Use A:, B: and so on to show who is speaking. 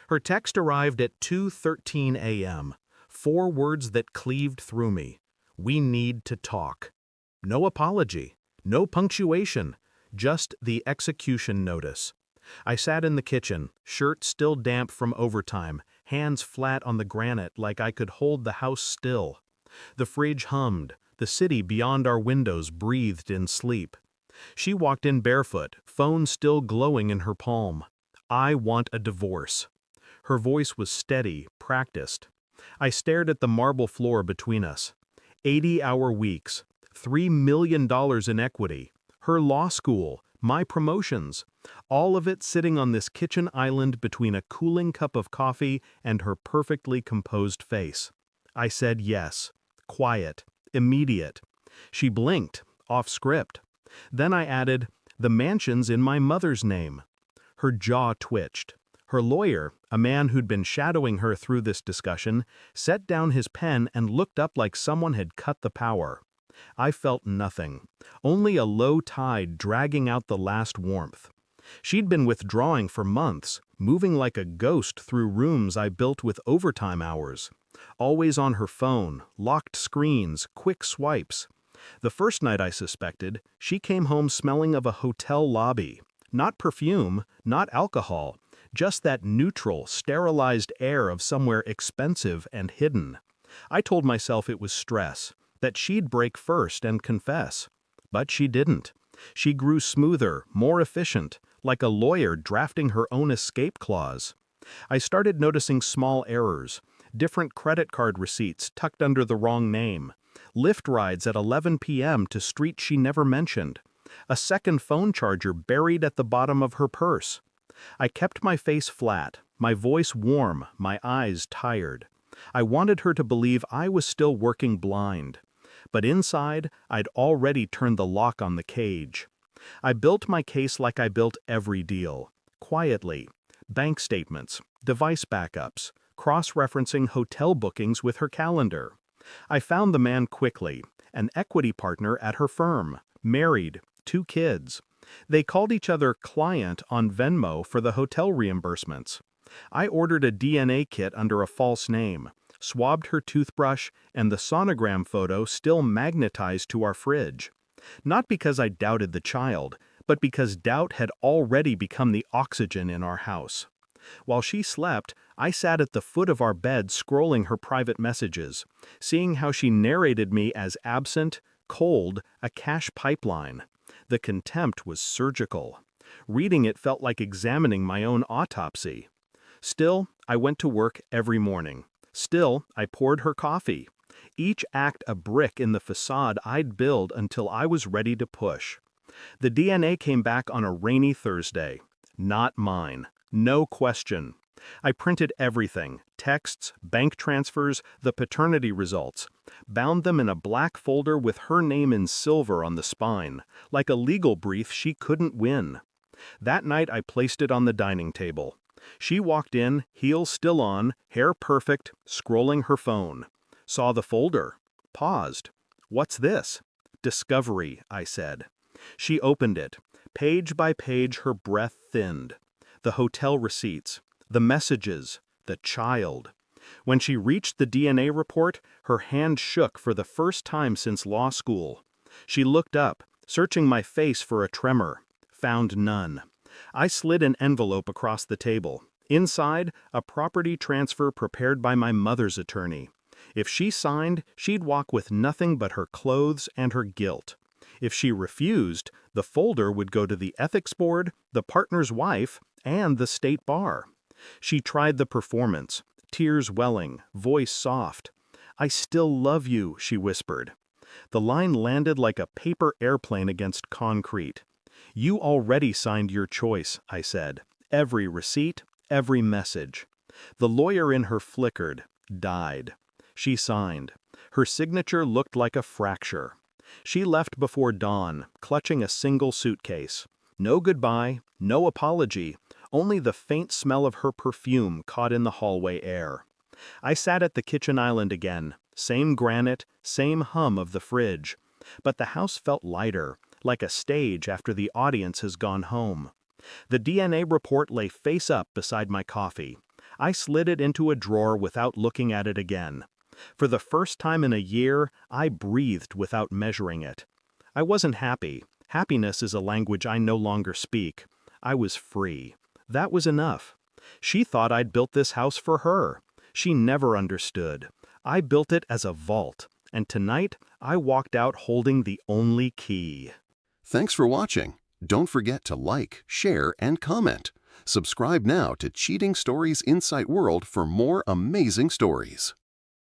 A: Her text arrived at 2:13 a.m. 4 words that cleaved through me. We need to talk. No apology, no punctuation, just the execution notice. I sat in the kitchen, shirt still damp from overtime, hands flat on the granite like I could hold the house still. The fridge hummed, the city beyond our windows breathed in sleep. She walked in barefoot, phone still glowing in her palm. I want a divorce. Her voice was steady, practiced. I stared at the marble floor between us. 80-hour weeks, $3 million in equity, her law school, my promotions, all of it sitting on this kitchen island between a cooling cup of coffee and her perfectly composed face. I said yes, quiet, immediate. She blinked, off script. Then I added, the mansion's in my mother's name. Her jaw twitched. Her lawyer, a man who'd been shadowing her through this discussion, set down his pen and looked up like someone had cut the power. I felt nothing, only a low tide dragging out the last warmth. She'd been withdrawing for months, moving like a ghost through rooms I built with overtime hours. Always on her phone, locked screens, quick swipes. The first night I suspected, she came home smelling of a hotel lobby. Not perfume, not alcohol, just that neutral, sterilized air of somewhere expensive and hidden. I told myself it was stress, that she'd break first and confess. But she didn't. She grew smoother, more efficient, like a lawyer drafting her own escape clause. I started noticing small errors, different credit card receipts tucked under the wrong name, Lyft rides at 11 p.m. to streets she never mentioned, a second phone charger buried at the bottom of her purse. I kept my face flat, my voice warm, my eyes tired. I wanted her to believe I was still working blind. But inside, I'd already turned the lock on the cage. I built my case like I built every deal, quietly. Bank statements, device backups, cross-referencing hotel bookings with her calendar. I found the man quickly, an equity partner at her firm, married, 2 kids. They called each other client on Venmo for the hotel reimbursements. I ordered a DNA kit under a false name, swabbed her toothbrush, and the sonogram photo still magnetized to our fridge. Not because I doubted the child, but because doubt had already become the oxygen in our house. While she slept, I sat at the foot of our bed scrolling her private messages, seeing how she narrated me as absent, cold, a cash pipeline. The contempt was surgical. Reading it felt like examining my own autopsy. Still, I went to work every morning. Still, I poured her coffee. Each act a brick in the facade I'd build until I was ready to push. The DNA came back on a rainy Thursday. Not mine. No question. I printed everything, texts, bank transfers, the paternity results, bound them in a black folder with her name in silver on the spine, like a legal brief she couldn't win. That night I placed it on the dining table. She walked in, heels still on, hair perfect, scrolling her phone. Saw the folder. Paused. What's this? Discovery, I said. She opened it. Page by page her breath thinned. The hotel receipts, the messages, the child. When she reached the DNA report, her hand shook for the first time since law school. She looked up, searching my face for a tremor. Found none. I slid an envelope across the table. Inside, a property transfer prepared by my mother's attorney. If she signed, she'd walk with nothing but her clothes and her guilt. If she refused, the folder would go to the ethics board, the partner's wife, and the state bar. She tried the performance, tears welling, voice soft. "I still love you," she whispered. The line landed like a paper airplane against concrete. "You already signed your choice," I said. "Every receipt, every message." The lawyer in her flickered, died. She signed. Her signature looked like a fracture. She left before dawn, clutching a single suitcase. No goodbye, no apology, only the faint smell of her perfume caught in the hallway air. I sat at the kitchen island again, same granite, same hum of the fridge. But the house felt lighter, like a stage after the audience has gone home. The DNA report lay face up beside my coffee. I slid it into a drawer without looking at it again. For the first time in a year, I breathed without measuring it. I wasn't happy. Happiness is a language I no longer speak. I was free. That was enough. She thought I'd built this house for her. She never understood. I built it as a vault, and tonight I walked out holding the only key.
B: Thanks for watching. Don't forget to like, share, and comment. Subscribe now to Cheating Stories Insight World for more amazing stories.